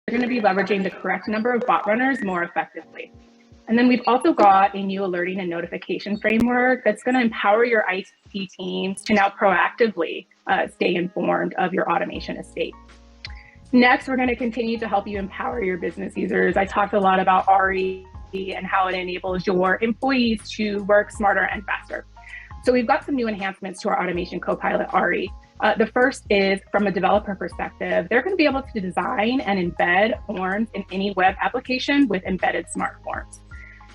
going to be leveraging the correct number of bot runners more effectively. And then we've also got a new alerting and notification framework that's going to empower your IT teams to now proactively stay informed of your automation estate. Next, we're going to continue to help you empower your business users. I talked a lot about AARI and how it enables your employees to work smarter and faster. So we've got some new enhancements to our Automation Copilot AARI. The first is from a developer perspective, they're going to be able to design and embed forms in any web application with embedded smart forms.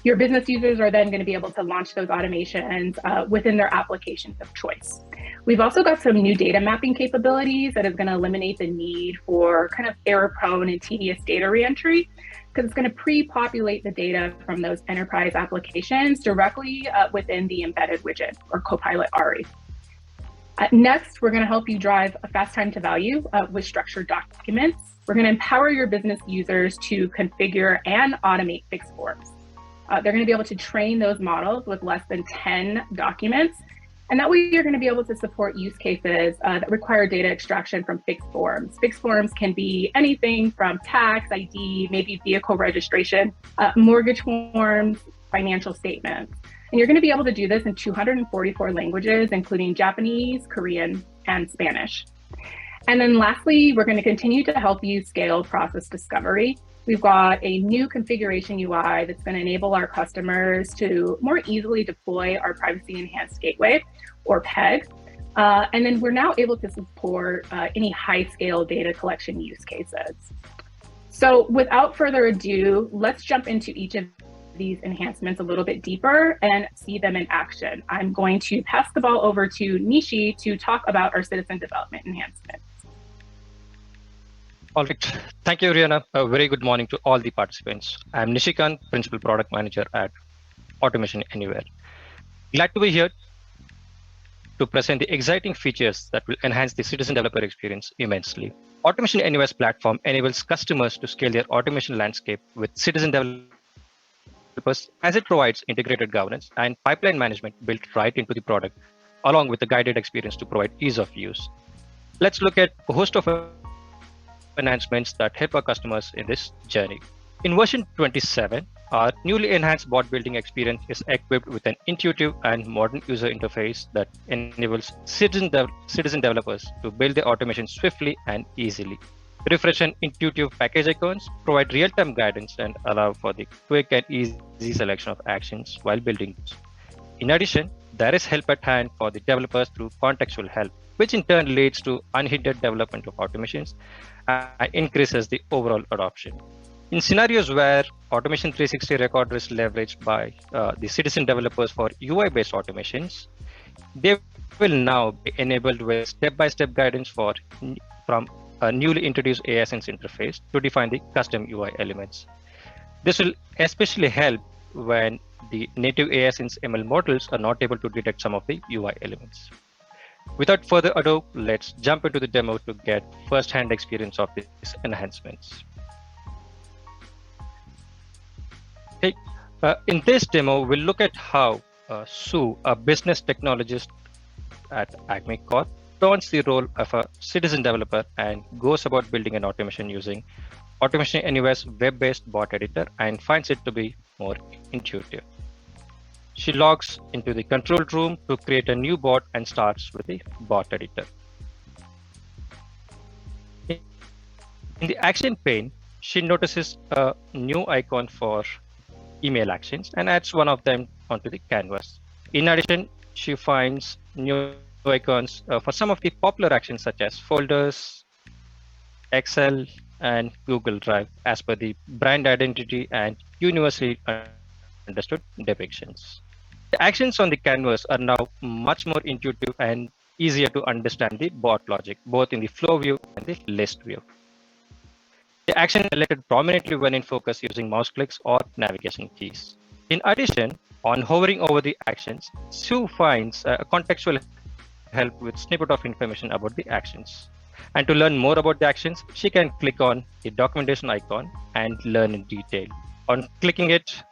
Your business users are then going to be able to launch those automations within their applications of choice. We've also got some new data mapping capabilities that is going to eliminate the need for kind of error-prone and tedious data reentry, because it's going to pre-populate the data from those enterprise applications directly within the embedded widget or Copilot AARI. Next, we're going to help you drive a fast time to value with structured documents. We're going to empower your business users to configure and automate fixed forms. They're going to be able to train those models with less than 10 documents. And that way you're going to be able to support use cases that require data extraction from fixed forms. Fixed forms can be anything from tax, ID, maybe vehicle registration, mortgage forms, financial statements. And you're going to be able to do this in 244 languages, including Japanese, Korean, and Spanish. And then lastly, we're going to continue to help you scale process discovery. We've got a new configuration UI that's going to enable our customers to more easily deploy our privacy enhanced gateway or PEG. And then we're now able to support any high scale data collection use cases. So without further ado, let's jump into each of these enhancements a little bit deeper and see them in action. I'm going to pass the ball over to Nishi to talk about our citizen development enhancements. All right. Thank you, Rihanna. A very good morning to all the participants. I'm Nishikant, Principal Product Manager at Automation Anywhere. Glad to be here to present the exciting features that will enhance the citizen developer experience immensely. Automation Anywhere's platform enables customers to scale their automation landscape with citizen developers as it provides integrated governance and pipeline management built right into the product, along with a guided experience to provide ease of use. Let's look at a host of enhancements that help our customers in this journey. In version 27, our newly enhanced bot building experience is equipped with an intuitive and modern user interface that enables citizen developers to build their automation swiftly and easily. Refresh and intuitive package icons provide real-time guidance and allow for the quick and easy selection of actions while building. In addition, there is help at hand for the developers through contextual help, which in turn leads to unhindered development of automations and increases the overall adoption. In scenarios where Automation 360 Recorder is leveraged by the citizen developers for UI-based automations, they will now be enabled with step-by-step guidance from a newly introduced ASN's interface to define the custom UI elements. This will especially help when the native ASN's ML models are not able to detect some of the UI elements. Without further ado, let's jump into the demo to get first-hand experience of these enhancements. Okay. In this demo, we'll look at how Sue, a business technologist at Acme Corp, turns the role of a citizen developer and goes about building an automation using Automation Anywhere's web-based bot editor and finds it to be more intuitive. She logs into the control room to create a new bot and starts with the bot editor. In the action pane, she notices a new icon for email actions and adds one of them onto the canvas. In addition, she finds new icons for some of the popular actions such as folders, Excel, and Google Drive as per the brand identity and universally understood depictions. The actions on the canvas are now much more intuitive and easier to understand the bot logic, both in the flow view and the list view. The action is selected prominently when in focus using mouse clicks or navigation keys. In addition, on hovering over the actions, Sue finds a contextual help with snippet of information about the actions. And to learn more about the actions, she can click on the documentation icon and learn in detail. On clicking it,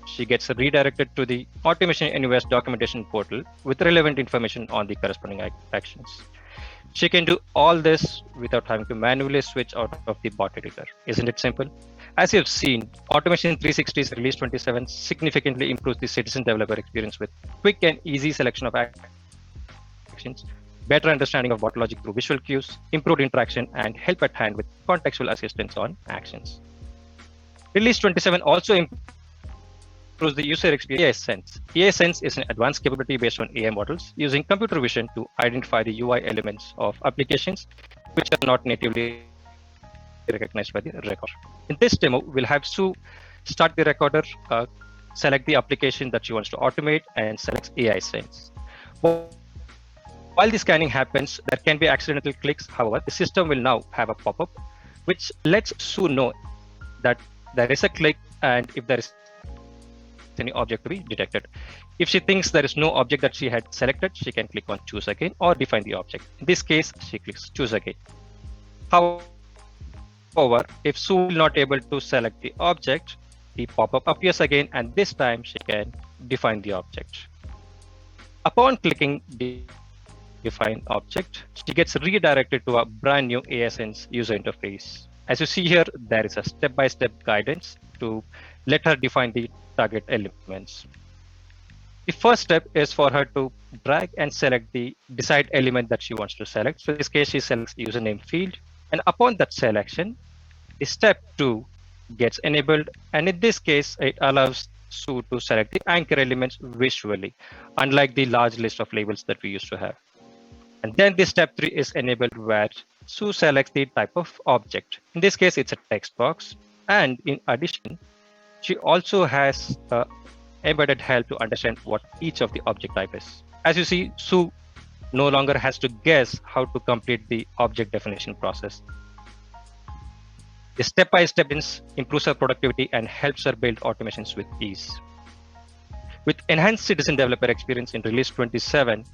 she gets redirected to the Automation Anywhere's documentation portal with relevant information on the corresponding actions. She can do all this without having to manually switch out of the bot editor. Isn't it simple? As you've seen, Automation 360's release 27 significantly improves the citizen developer experience with quick and easy selection of actions, better understanding of bot logic through visual cues, improved interaction, and help at hand with contextual assistance on actions. Release 27 also improves the user experience. AI Sense. AI Sense is an advanced capability based on AI models using computer vision to identify the UI elements of applications which are not natively recognized by the recorder. In this demo, we'll have Sue start the recorder, select the application that she wants to automate, and select AI Sense. While the scanning happens, there can be accidental clicks. However, the system will now have a pop-up which lets Sue know that there is a click and if there is any object to be detected. If she thinks there is no object that she had selected, she can click on choose again or define the object. In this case, she clicks choose again. However, if Sue is not able to select the object, the pop-up appears again, and this time she can define the object. Upon clicking the define object, she gets redirected to a brand new AI Sense user interface. As you see here, there is a step-by-step guidance to let her define the target elements. The first step is for her to drag and select the desired element that she wants to select. So in this case, she selects username field. And upon that selection, the step 2 gets enabled. And in this case, it allows Sue to select the anchor elements visually, unlike the large list of labels that we used to have. And then the step 3 is enabled where Sue selects the type of object. In this case, it's a text box. And in addition, she also has embedded help to understand what each of the object type is. As you see, Sue no longer has to guess how to complete the object definition process. The step-by-step improves her productivity and helps her build automations with ease. With enhanced citizen developer experience in release 27,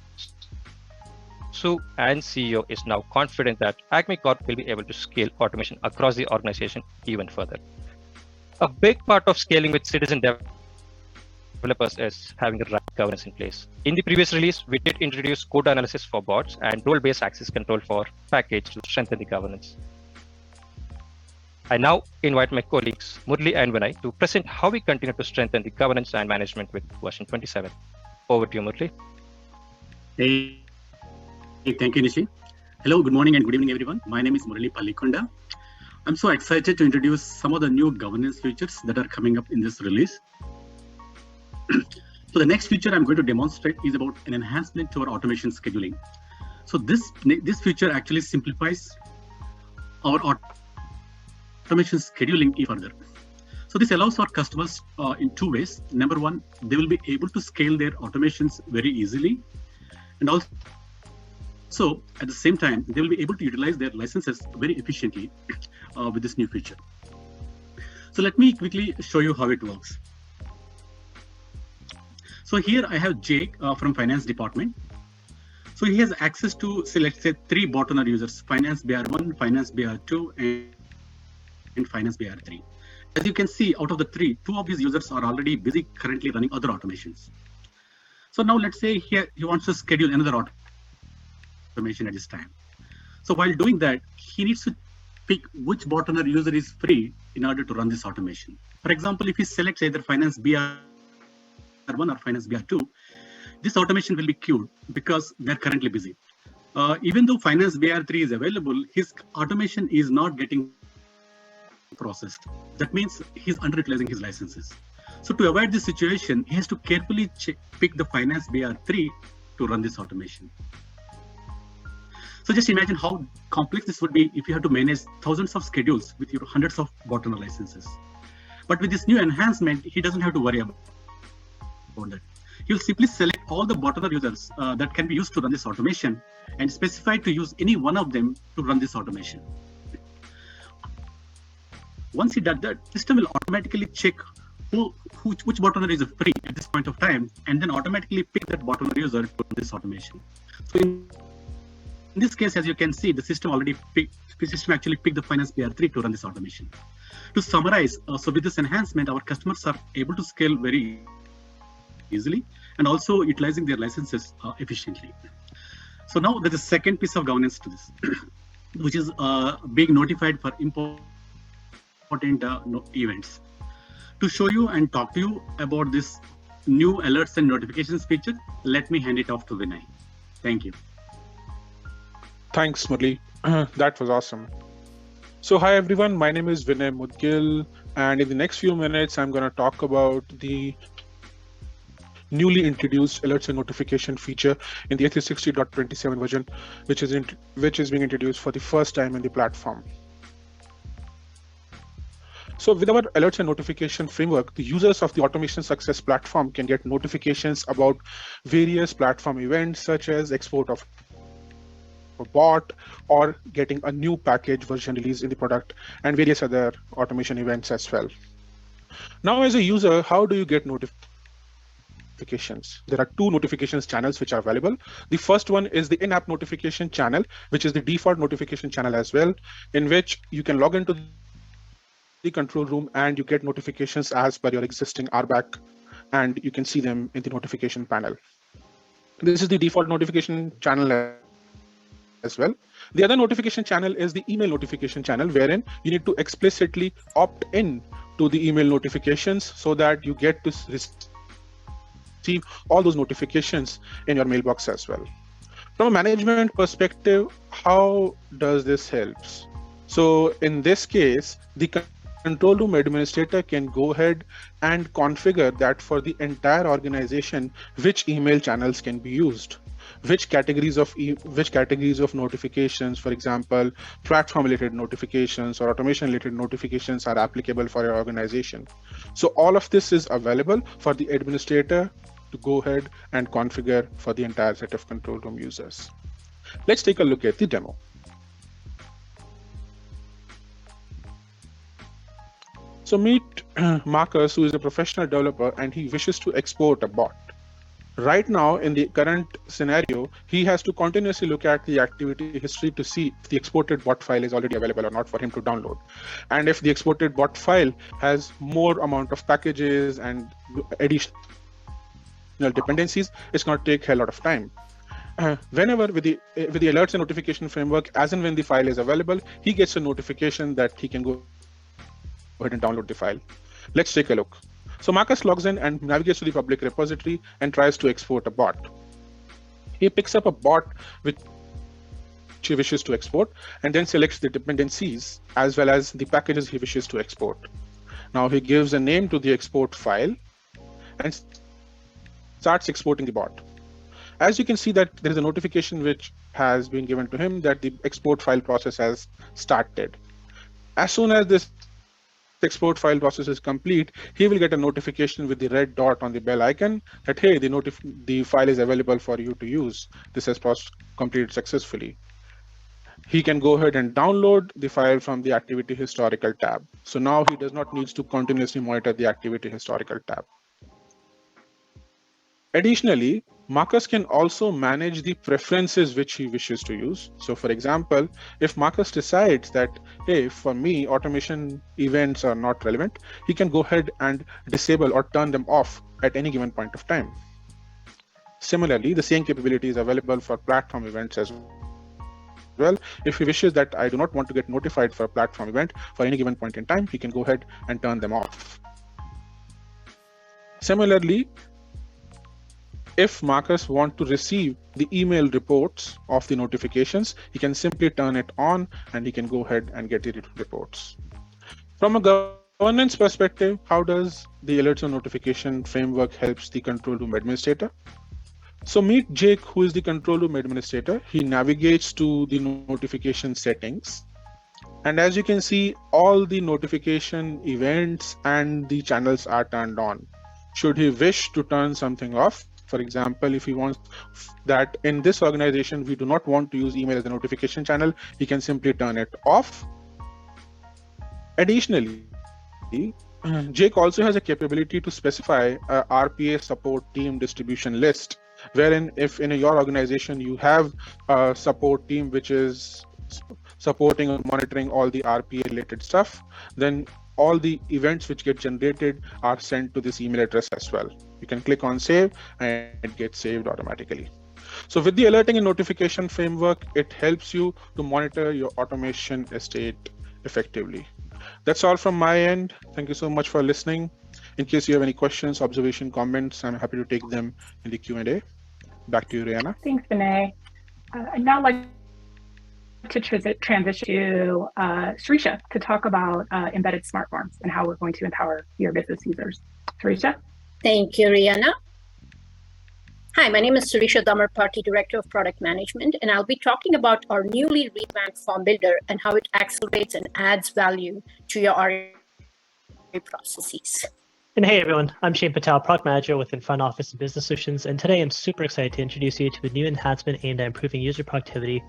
Sue and CEO is now confident that Acme Corp will be able to scale automation across the organization even further. A big part of scaling with citizen developers is having the right governance in place. In the previous release, we did introduce code analysis for bots and role-based access control for package to strengthen the governance. I now invite my colleagues Murli and Vinay to present how we continue to strengthen the governance and management with version 27. Over to you, Murli. Hey, thank you, Nishi. Hello, good morning and good evening, everyone. My name is Murli Pallikonda. I'm so excited to introduce some of the new governance features that are coming up in this release. So the next feature I'm going to demonstrate is about an enhancement to our automation scheduling. So this feature actually simplifies our automation scheduling even further. So this allows our customers in two ways. Number one, they will be able to scale their automations very easily. And also, at the same time, they will be able to utilize their licenses very efficiently with this new feature. So let me quickly show you how it works. So here I have Jake from Finance Department. So he has access to, say, let's say 3 bot owner users, Finance BR1, Finance BR2, and Finance BR3. As you can see, out of the 3, 2 of these users are already busy currently running other automations. So now let's say here he wants to schedule another automation at this time. So while doing that, he needs to pick which bot owner user is free in order to run this automation. For example, if he selects either Finance BR1 or Finance BR2, this automation will be queued because they're currently busy. Even though Finance BR3 is available, his automation is not getting processed. That means he's underutilizing his licenses. So to avoid this situation, he has to carefully pick the Finance BR3 to run this automation. So just imagine how complex this would be if you have to manage thousands of schedules with your hundreds of bot owner licenses. But with this new enhancement, he doesn't have to worry about that. He'll simply select all the bot owner users that can be used to run this automation and specify to use any one of them to run this automation. Once he does that, the system will automatically check which bot owner is free at this point of time, and then automatically pick that bot owner user to run this automation. So in this case, as you can see, the system actually picked the Finance BR3 to run this automation. To summarize, so with this enhancement, our customers are able to scale very easily and also utilizing their licenses efficiently. So now there's a second piece of governance to this, which is being notified for important events. To show you and talk to you about this new alerts and notifications feature, let me hand it off to Vinay. Thank you. Thanks, Murli. That was awesome. So, hi everyone, my name is Vinay Mudgil, and in the next few minutes, I'm going to talk about the newly introduced alerts and notification feature in the A360.27 version, which is being introduced for the first time in the platform. So with our alerts and notification framework, the users of the Automation Success platform can get notifications about various platform events, such as export of a bot or getting a new package version release in the product, and various other automation events as well. Now, as a user, how do you get notifications? There are two notifications channels which are available. The first one is the in-app notification channel, which is the default notification channel as well, in which you can log into the control room and you get notifications as per your existing RBAC, and you can see them in the notification panel. This is the default notification channel as well. The other notification channel is the email notification channel, wherein you need to explicitly opt in to the email notifications so that you get to receive all those notifications in your mailbox as well. From a management perspective, how does this help? So in this case, the control room administrator can go ahead and configure that for the entire organization, which email channels can be used, which categories of which categories of notifications, for example, platform related notifications or automation related notifications are applicable for your organization. So all of this is available for the administrator to go ahead and configure for the entire set of control room users. Let's take a look at the demo. So meet Marcus, who is a professional developer, and he wishes to export a bot. Right now, in the current scenario, he has to continuously look at the activity history to see if the exported bot file is already available or not for him to download. And if the exported bot file has more amount of packages and additional dependencies, it's going to take a lot of time. Whenever with the alerts and notification framework, as and when the file is available, he gets a notification that he can go ahead and download the file. Let's take a look. So Marcus logs in and navigates to the public repository and tries to export a bot. He picks up a bot which he wishes to export and then selects the dependencies as well as the packages he wishes to export. Now he gives a name to the export file and starts exporting the bot. As you can see that there is a notification which has been given to him that the export file process has started. As soon as this export file process is complete, he will get a notification with the red dot on the bell icon that, hey, the file is available for you to use. This has completed successfully. He can go ahead and download the file from the activity historical tab. So now he does not need to continuously monitor the activity historical tab. Additionally, Marcus can also manage the preferences which he wishes to use. So for example, if Marcus decides that, hey, for me, automation events are not relevant, he can go ahead and disable or turn them off at any given point of time. Similarly, the same capability is available for platform events as well. If he wishes that I do not want to get notified for a platform event for any given point in time, he can go ahead and turn them off. Similarly, if Marcus wants to receive the email reports of the notifications, he can simply turn it on and he can go ahead and get the reports. From a governance perspective, how does the alerts and notification framework helps the control room administrator? So meet Jake, who is the control room administrator. He navigates to the notification settings. And as you can see, all the notification events and the channels are turned on. Should he wish to turn something off, for example, if he wants that in this organization, we do not want to use email as a notification channel, he can simply turn it off. Additionally, Jake also has a capability to specify a RPA support team distribution list, wherein if in your organization you have a support team which is supporting or monitoring all the RPA related stuff, then all the events which get generated are sent to this email address as well. You can click on save and it gets saved automatically. So with the alerting and notification framework, it helps you to monitor your automation estate effectively. That's all from my end. Thank you so much for listening. In case you have any questions, observation, comments, I'm happy to take them in the Q&A. Back to you, Rihanna. Thanks, Vinay. I'd now like to transition to Sarisha to talk about embedded smart forms and how we're going to empower your business users. Sarisha? Thank you, Rihanna. Hi, my name is Sarisha Damarpati, Director of Product Management, and I'll be talking about our newly revamped Form Builder and how it accelerates and adds value to your RA processes. And hey everyone, I'm Shane Patel, Product Manager within Front Office and Business Solutions, and today I'm super excited to introduce you to a new enhancement aimed at improving user productivity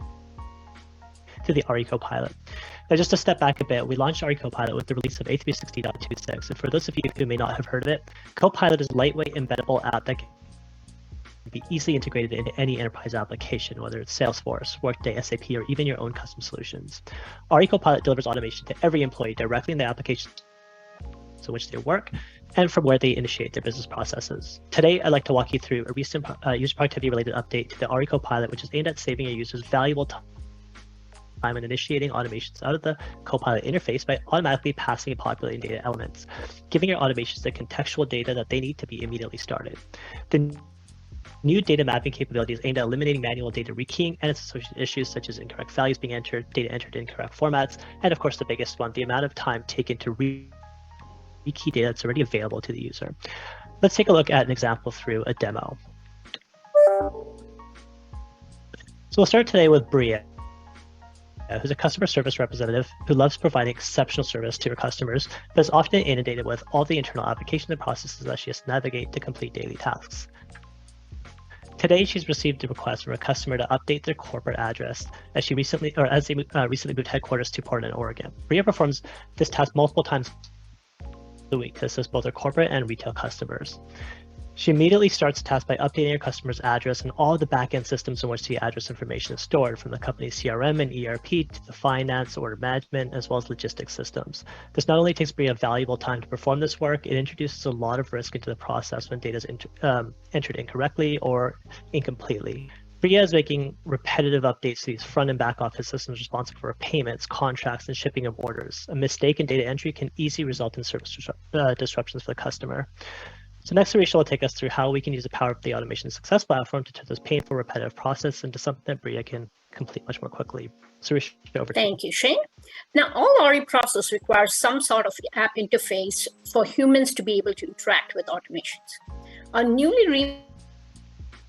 to the AARI Copilot. Now, just to step back a bit, we launched AARI Copilot with the release of A360.26, and for those of you who may not have heard of it, Copilot is a lightweight embeddable app that can be easily integrated into any enterprise application, whether it's Salesforce, Workday, SAP, or even your own custom solutions. AARI Copilot delivers automation to every employee directly in the application in which they work and from where they initiate their business processes. Today, I'd like to walk you through a recent user productivity related update to the AARI Copilot, which is aimed at saving your users valuable time and initiating automations out of the Copilot interface by automatically passing and populating data elements, giving your automations the contextual data that they need to be immediately started. The new data mapping capability is aimed at eliminating manual data rekeying and its associated issues such as incorrect values being entered, data entered in incorrect formats, and of course the biggest one, the amount of time taken to rekey data that's already available to the user. Let's take a look at an example through a demo. So we'll start today with Bria, who's a customer service representative who loves providing exceptional service to her customers, but is often inundated with all the internal applications and processes that she has to navigate to complete daily tasks. Today, she's received a request from a customer to update their corporate address as they recently moved headquarters to Portland, Oregon. Bria performs this task multiple times a week to assist both her corporate and retail customers. She immediately starts the task by updating her customer's address and all of the backend systems in which the address information is stored, from the company's CRM and ERP to the finance, order management, as well as logistics systems. This not only takes Bria valuable time to perform this work, it introduces a lot of risk into the process when data is entered incorrectly or incompletely. Bria is making repetitive updates to these front and back office systems responsible for payments, contracts, and shipping of orders. A mistake in data entry can easily result in service disruptions for the customer. So next, Sarisha will take us through how we can use the power of the Automation Success platform to turn this painful, repetitive process into something that Bria can complete much more quickly. Sarisha, over to you. Thank you, Shane. Now, all RE process requires some sort of app interface for humans to be able to interact with automations. Our newly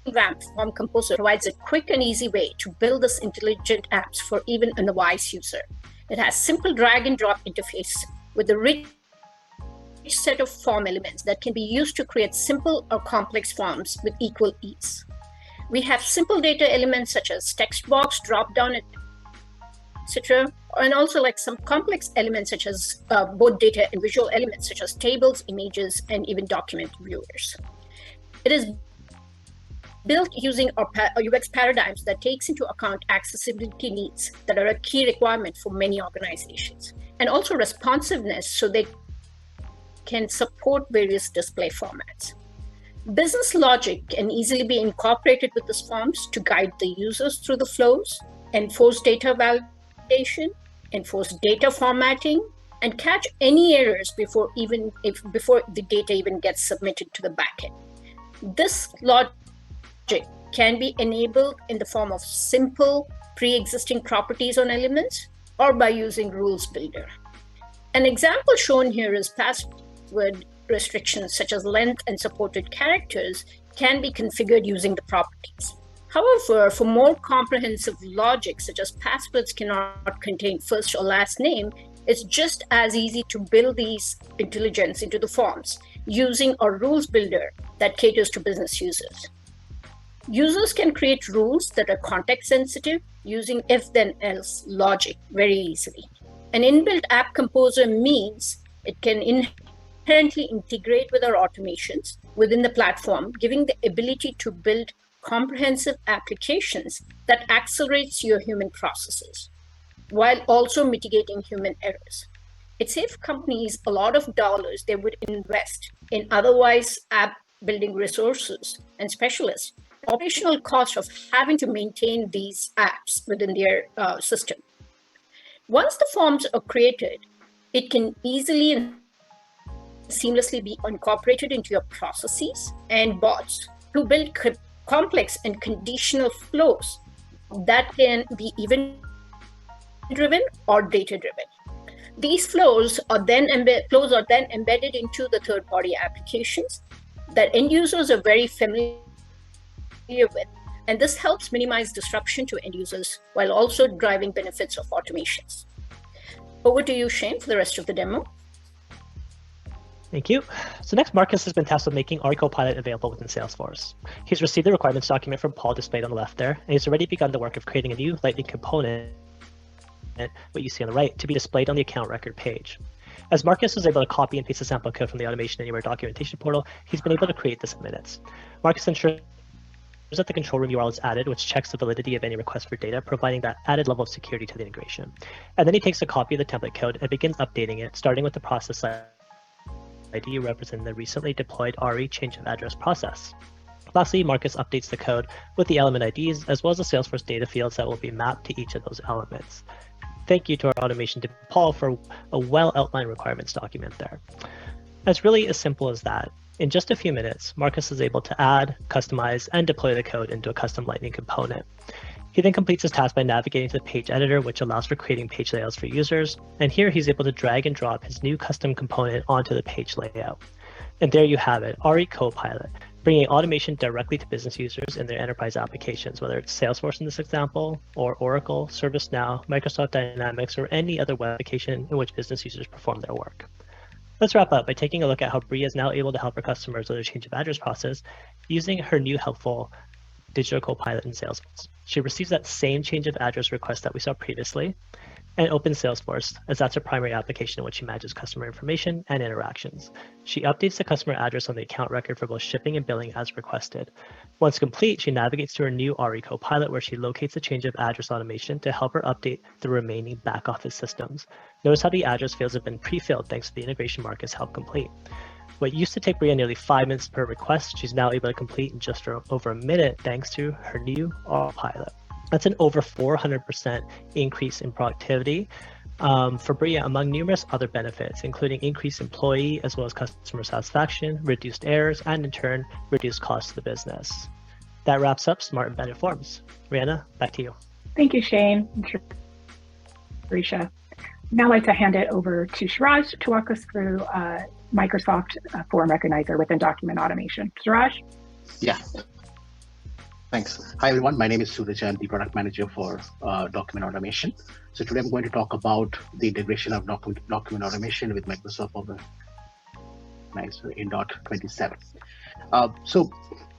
revamped Form Composer provides a quick and easy way to build this intelligent apps for even a novice user. It has simple drag and drop interface with a rich set of form elements that can be used to create simple or complex forms with equal ease. We have simple data elements such as text box, drop down, etc., and also like some complex elements such as both data and visual elements such as tables, images, and even document viewers. It is built using our UX paradigms that takes into account accessibility needs that are a key requirement for many organizations, and also responsiveness so they can support various display formats. Business logic can easily be incorporated with these forms to guide the users through the flows, enforce data validation, enforce data formatting, and catch any errors before the data even gets submitted to the backend. This logic can be enabled in the form of simple pre-existing properties on elements or by using rules builder. An example shown here is password restrictions such as length and supported characters can be configured using the properties. However, for more comprehensive logic, such as passwords cannot contain first or last name, it's just as easy to build these intelligence into the forms using a rules builder that caters to business users. Users can create rules that are context sensitive using if-then-else logic very easily. An inbuilt app composer means it can inherently integrate with our automations within the platform, giving the ability to build comprehensive applications that accelerates your human processes, while also mitigating human errors. It saves companies a lot of dollars they would invest in otherwise app building resources and specialists, operational cost of having to maintain these apps within their system. Once the forms are created, it can easily and seamlessly be incorporated into your processes and bots to build complex and conditional flows that can be event-driven or data-driven. These flows are then embedded into the third-party applications that end users are very familiar with, and this helps minimize disruption to end users while also driving benefits of automations. Over to you, Shane, for the rest of the demo. Thank you. So next, Marcus has been tasked with making AARI Copilot available within Salesforce. He's received the requirements document from Paul displayed on the left there, and he's already begun the work of creating a new Lightning component, what you see on the right, to be displayed on the account record page. As Marcus was able to copy and paste the sample code from the Automation Anywhere documentation portal, he's been able to create this in minutes. Marcus ensures that the control room URL is added, which checks the validity of any request for data, providing that added level of security to the integration. And then he takes a copy of the template code and begins updating it, starting with the process ID representing the recently deployed AARI change of address process. Lastly, Marcus updates the code with the element IDs, as well as the Salesforce data fields that will be mapped to each of those elements. Thank you to our automation to Paul for a well-outlined requirements document there. It's really as simple as that. In just a few minutes, Marcus is able to add, customize, and deploy the code into a custom Lightning component. He then completes his task by navigating to the page editor, which allows for creating page layouts for users. And here he's able to drag and drop his new custom component onto the page layout. And there you have it, AARI Copilot, bringing automation directly to business users in their enterprise applications, whether it's Salesforce in this example, or Oracle, ServiceNow, Microsoft Dynamics, or any other web application in which business users perform their work. Let's wrap up by taking a look at how Bria is now able to help her customers with their change of address process using her new helpful digital copilot in Salesforce. She receives that same change of address request that we saw previously and opens Salesforce, as that's her primary application in which she manages customer information and interactions. She updates the customer address on the account record for both shipping and billing as requested. Once complete, she navigates to her new AARI Copilot, where she locates the change of address automation to help her update the remaining back office systems. Notice how the address fields have been pre-filled thanks to the integration Marcus helped complete. What used to take Bria nearly 5 minutes per request, she's now able to complete in just over a minute thanks to her new Pilot. That's an over 400% increase in productivity for Bria, among numerous other benefits, including increased employee as well as customer satisfaction, reduced errors, and in turn, reduced costs to the business. That wraps up Smart Embedded Forms. Rihanna, back to you. Thank you, Shane and Risha. Now I'd like to hand it over to Suraj to walk us through Microsoft Form Recognizer within document automation. Suraj? Yeah. Thanks. Hi, everyone. My name is Suraj. I'm the product manager for document automation. So today I'm going to talk about the integration of document automation with Microsoft Form Recognizer in .27. So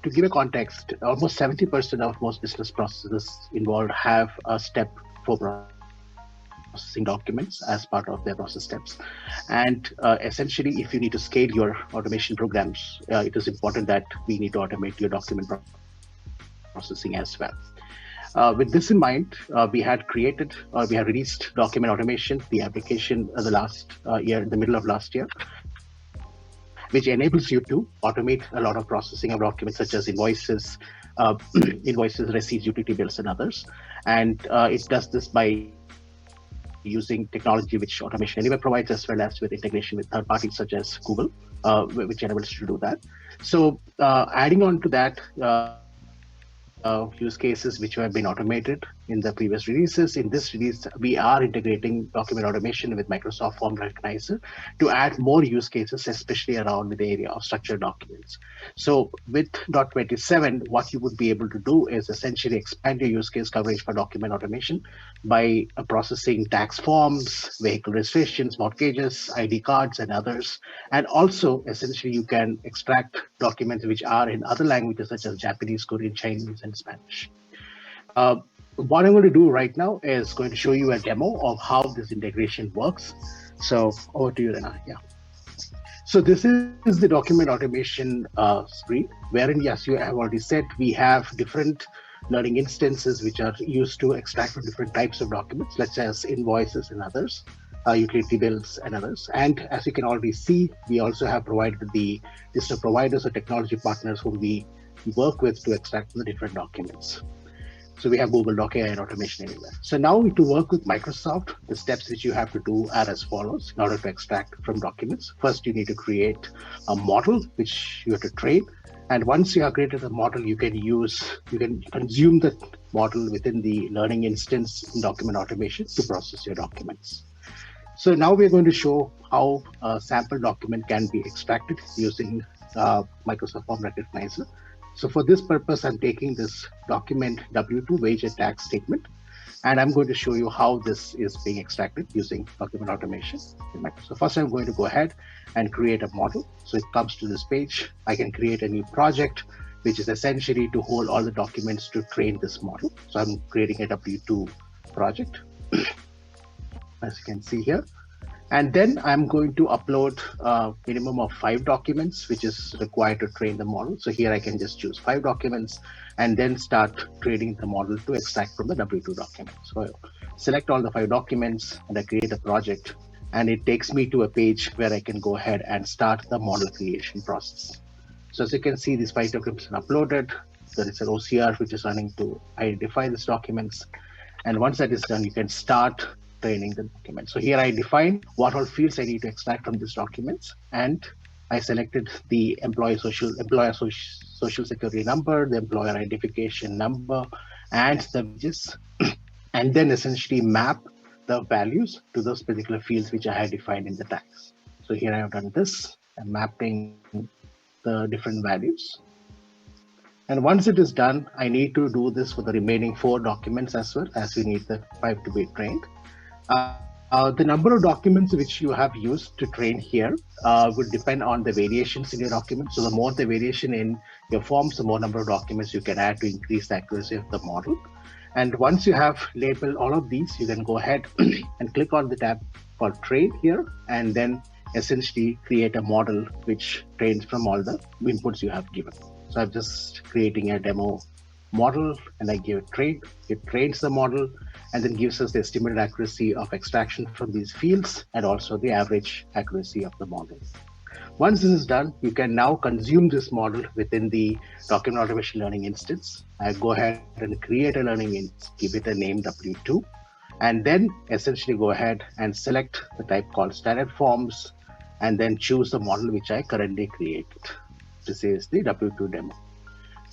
to give a context, almost 70% of most business processes involved have a step for processing documents as part of their process steps. And essentially, if you need to scale your automation programs, it is important that we need to automate your document processing as well. With this in mind, we had released document automation, the application the last year, in the middle of last year, which enables you to automate a lot of processing of documents such as invoices, receipts, utility bills, and others. And it does this by using technology which Automation Anywhere provides, as well as with integration with third parties such as Google, which enables you to do that. So adding on to that, use cases which have been automated in the previous releases. In this release, we are integrating document automation with Microsoft Form Recognizer to add more use cases, especially around the area of structured documents. So with .27, what you would be able to do is essentially expand your use case coverage for document automation by processing tax forms, vehicle registrations, mortgages, ID cards, and others. And also, essentially, you can extract documents which are in other languages such as Japanese, Korean, Chinese, and Spanish. What I'm going to do right now is going to show you a demo of how this integration works. So over to you, Rena. Yeah. So this is the document automation screen, wherein, yes, you have already said, we have different learning instances which are used to extract from different types of documents, such as invoices and others, utility bills and others. And as you can already see, we also have provided the list of providers or technology partners whom we work with to extract the different documents. So we have Google Doc AI and Automation Anywhere. So now to work with Microsoft, the steps which you have to do are as follows in order to extract from documents. First, you need to create a model which you have to train. And once you have created a model, you can consume that model within the learning instance in document automation to process your documents. So now we're going to show how a sample document can be extracted using Microsoft Form Recognizer. So for this purpose, I'm taking this document W2 wage and tax statement, and I'm going to show you how this is being extracted using document automation in Microsoft. So first, I'm going to go ahead and create a model. So it comes to this page. I can create a new project, which is essentially to hold all the documents to train this model. So I'm creating a W2 project, as you can see here. And then I'm going to upload a minimum of 5 documents, which is required to train the model. So here I can just choose 5 documents and then start training the model to extract from the W2 document. So I select all the 5 documents and I create a project, and it takes me to a page where I can go ahead and start the model creation process. So as you can see, these 5 documents are uploaded. There is an OCR which is running to identify these documents. And once that is done, you can start training the document. So here I define what all fields I need to extract from these documents, and I selected the employer social security number, the employer identification number, and the wages, and then essentially map the values to those particular fields which I had defined in the tags. So here I have done this. I'm mapping the different values. And once it is done, I need to do this for the remaining 4 documents as well, as we need the 5 to be trained. The number of documents which you have used to train here would depend on the variations in your document. So the more the variation in your forms, the more number of documents you can add to increase the accuracy of the model. And once you have labeled all of these, you can go ahead and click on the tab called Train here, and then essentially create a model which trains from all the inputs you have given. So I'm just creating a demo model, and I give it train. It trains the model and then gives us the estimated accuracy of extraction from these fields and also the average accuracy of the model. Once this is done, you can now consume this model within the document automation learning instance. I go ahead and create a learning instance, give it a name W2, and then essentially go ahead and select the type called standard forms, and then choose the model which I currently created. This is the W2 demo.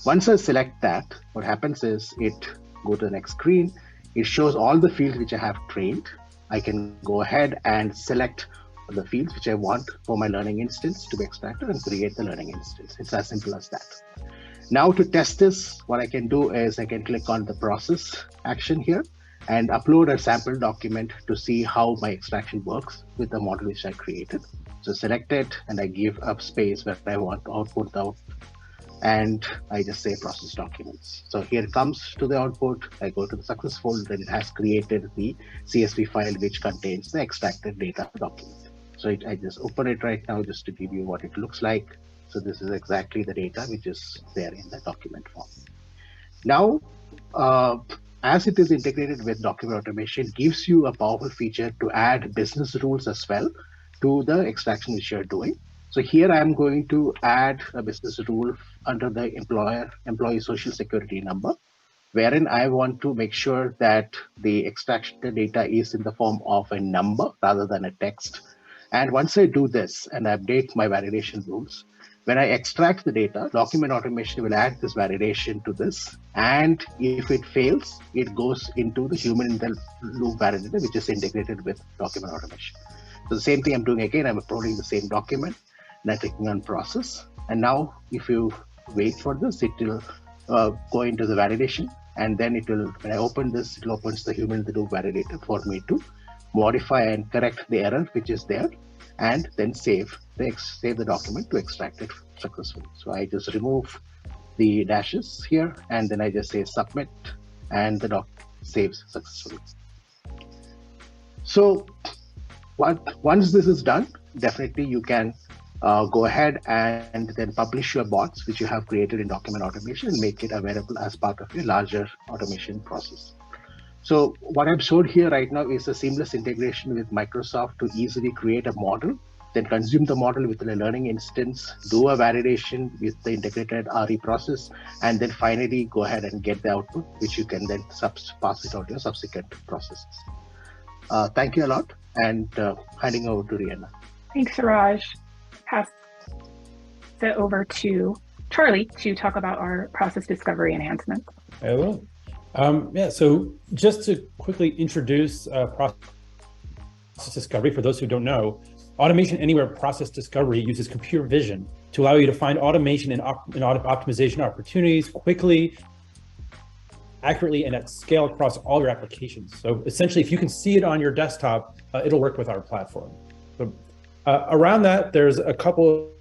Once I select that, what happens is it go to the next screen. It shows all the fields which I have trained. I can go ahead and select the fields which I want for my learning instance to be extracted and create the learning instance. It's as simple as that. Now to test this, what I can do is I can click on the process action here and upload a sample document to see how my extraction works with the model which I created. So select it, and I give up space where I want to output out, and I just say process documents. So here it comes to the output. I go to the success folder, and it has created the CSV file which contains the extracted data document. So I just open it right now just to give you what it looks like. So this is exactly the data which is there in the document form. Now, as it is integrated with document automation, it gives you a powerful feature to add business rules as well to the extraction which you're doing. So here I'm going to add a business rule under the employee social security number, wherein I want to make sure that the extraction data is in the form of a number rather than a text. And once I do this and update my validation rules, when I extract the data, document automation will add this validation to this. And if it fails, it goes into the human in the loop validator, which is integrated with document automation. So the same thing I'm doing again, I'm uploading the same document, and I'm clicking on process. And now if you wait for this, it will go into the validation. And then it will, when I open this, it opens the human in the loop validator for me to modify and correct the error which is there, and then save the document to extract it successfully. So I just remove the dashes here, and then I just say submit, and the doc saves successfully. So once this is done, definitely you can go ahead and then publish your bots which you have created in document automation and make it available as part of your larger automation process. So what I've showed here right now is a seamless integration with Microsoft to easily create a model then consume the model within a learning instance, do a validation with the integrated RE process, and then finally go ahead and get the output, which you can then pass it on to your subsequent processes. Thank you a lot, and handing over to Rihanna. Thanks, Suraj. Pass it over to Charlie to talk about our process discovery enhancements. I will. Yeah, so just to quickly introduce process discovery, for those who don't know, Automation Anywhere process discovery uses computer vision to allow you to find automation and optimization opportunities quickly, accurately, and at scale across all your applications. So essentially, if you can see it on your desktop, it'll work with our platform. So, around that, there's a couple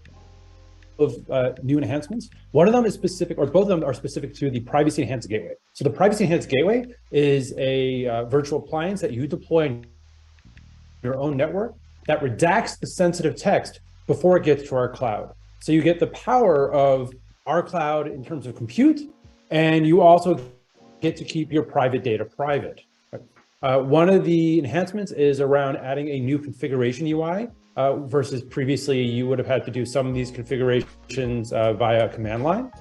of new enhancements. One of them is specific, or both of them are specific to the Privacy Enhanced Gateway. So the Privacy Enhanced Gateway is a virtual appliance that you deploy on your own network that redacts the sensitive text before it gets to our cloud. So you get the power of our cloud in terms of compute, and you also get to keep your private data private. One of the enhancements is around adding a new configuration UI versus previously you would have had to do some of these configurations via command line.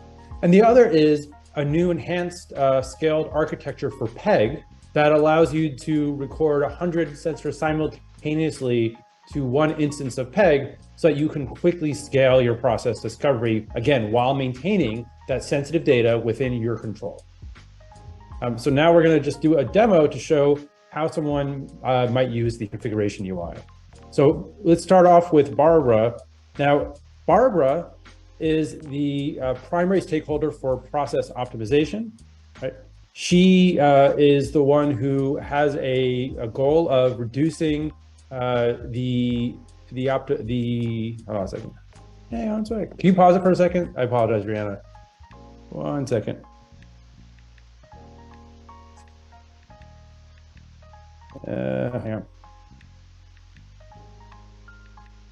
And the other is a new enhanced scaled architecture for PEG that allows you to record 100 sensors simultaneously to one instance of PEG so that you can quickly scale your process discovery, again, while maintaining that sensitive data within your control. So now we're going to just do a demo to show how someone might use the configuration UI. So let's start off with Barbara. Now, Barbara is the primary stakeholder for process optimization, right? She is the one who has a goal of reducing hold on a second. Hang on a second. Can you pause it for a second? I apologize, Rihanna. 1 second. Hang on.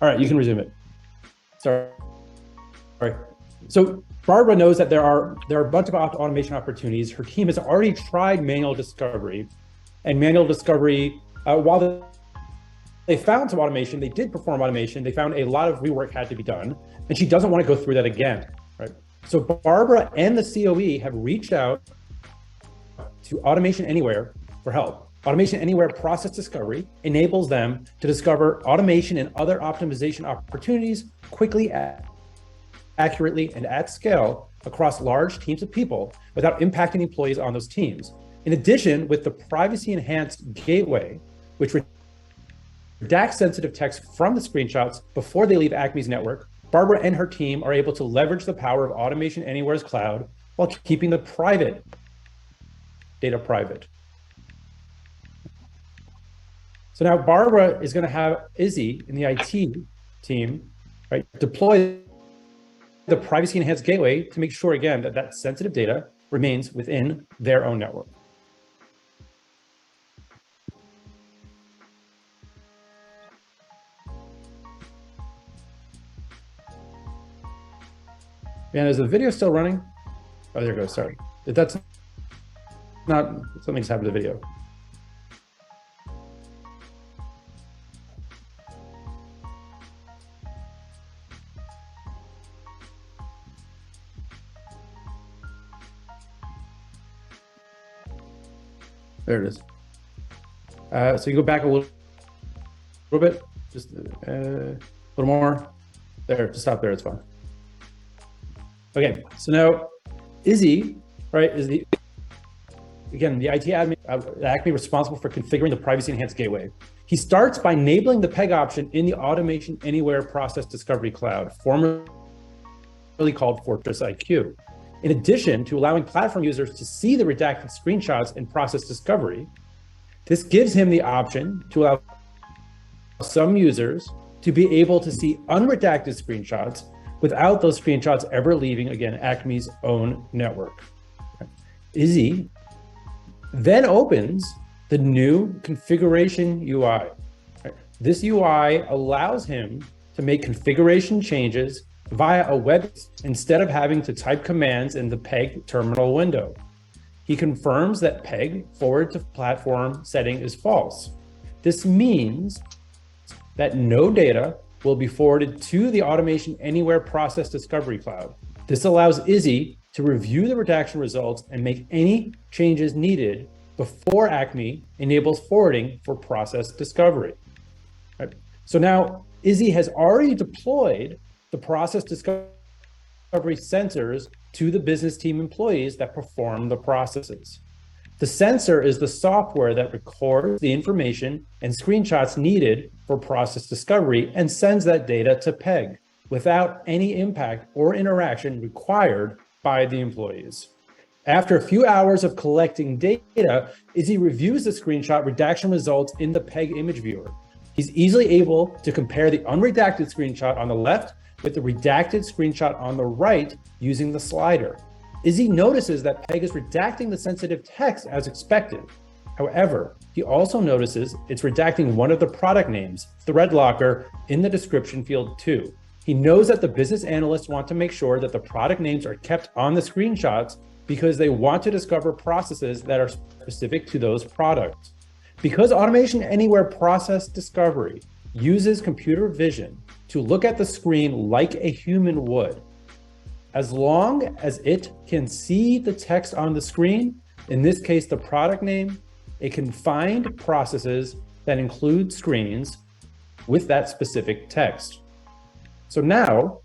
All right, you can resume it. Sorry. All right. So Barbara knows that there are a bunch of automation opportunities. Her team has already tried manual discovery, and manual discovery, while they found some automation, they did perform automation, they found a lot of rework had to be done, and she doesn't want to go through that again, right? So Barbara and the COE have reached out to Automation Anywhere for help. Automation Anywhere process discovery enables them to discover automation and other optimization opportunities quickly, accurately, and at scale across large teams of people without impacting employees on those teams. In addition, with the Privacy Enhanced Gateway, which redacts sensitive text from the screenshots before they leave Acme's network, Barbara and her team are able to leverage the power of Automation Anywhere's cloud while keeping the private data private. So now Barbara is going to have Izzy in the IT team, right, deploy the Privacy Enhanced Gateway to make sure, again, that that sensitive data remains within their own network. And is the video still running? Oh, there it goes. Sorry. If that's not, something's happened to the video. There it is. So you go back a little bit, just a little more. There, just stop there, it's fine. Okay, so now Izzy, right, is the, again, the IT admin at Acme responsible for configuring the Privacy Enhanced Gateway. He starts by enabling the PEG option in the Automation Anywhere Process Discovery Cloud, formerly called Fortress IQ. In addition to allowing platform users to see the redacted screenshots in process discovery, this gives him the option to allow some users to be able to see unredacted screenshots without those screenshots ever leaving, again, Acme's own network. Izzy then opens the new configuration UI. This UI allows him to make configuration changes via a web instead of having to type commands in the PEG terminal window. He confirms that PEG forward to platform setting is false. This means that no data will be forwarded to the Automation Anywhere Process Discovery Cloud. This allows Izzy to review the redaction results and make any changes needed before Acme enables forwarding for process discovery. Right. So now Izzy has already deployed the process discovery sensors to the business team employees that perform the processes. The sensor is the software that records the information and screenshots needed for process discovery and sends that data to PEG without any impact or interaction required by the employees. After a few hours of collecting data, Izzy reviews the screenshot redaction results in the PEG image viewer. He's easily able to compare the unredacted screenshot on the left with the redacted screenshot on the right using the slider. Izzy notices that PEG is redacting the sensitive text as expected. However, he also notices it's redacting one of the product names, ThreadLocker, in the description field too. He knows that the business analysts want to make sure that the product names are kept on the screenshots because they want to discover processes that are specific to those products. Because Automation Anywhere Process Discovery uses computer vision to look at the screen like a human would, as long as it can see the text on the screen, in this case, the product name, it can find processes that include screens with that specific text. So now,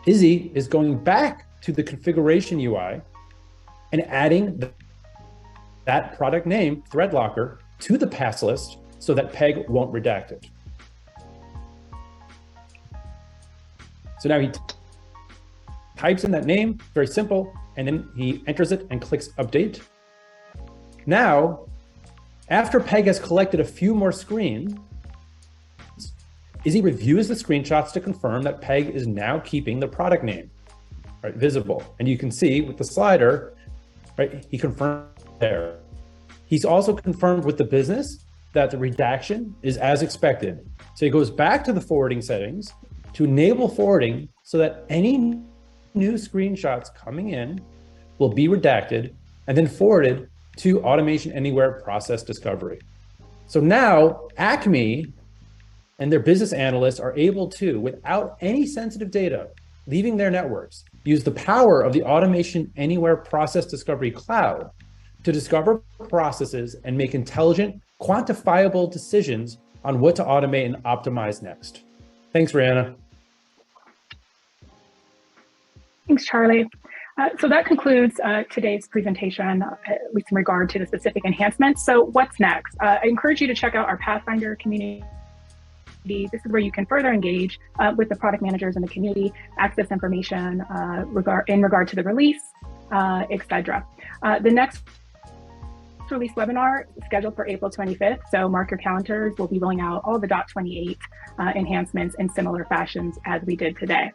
Izzy is going back to the configuration UI and adding that product name, ThreadLocker, to the pass list so that PEG won't redact it. So now he types in that name, very simple, and then he enters it and clicks update. Now, after PEG has collected a few more screens, Izzy reviews the screenshots to confirm that PEG is now keeping the product name, right, visible. And you can see with the slider, right, he confirmed there. He's also confirmed with the business that the redaction is as expected. So he goes back to the forwarding settings to enable forwarding so that any new screenshots coming in will be redacted and then forwarded to Automation Anywhere Process Discovery. So now Acme and their business analysts are able to, without any sensitive data leaving their networks, use the power of the Automation Anywhere Process Discovery Cloud to discover processes and make intelligent, quantifiable decisions on what to automate and optimize next. Thanks, Rihanna. Thanks, Charlie. So that concludes today's presentation, at least in regard to the specific enhancements. So what's next? I encourage you to check out our Pathfinder community. This is where you can further engage with the product managers in the community, access information in regard to the release, etc. The next release webinar is scheduled for April 25th, so mark your calendars. We'll be rolling out all the .28 enhancements in similar fashions as we did today.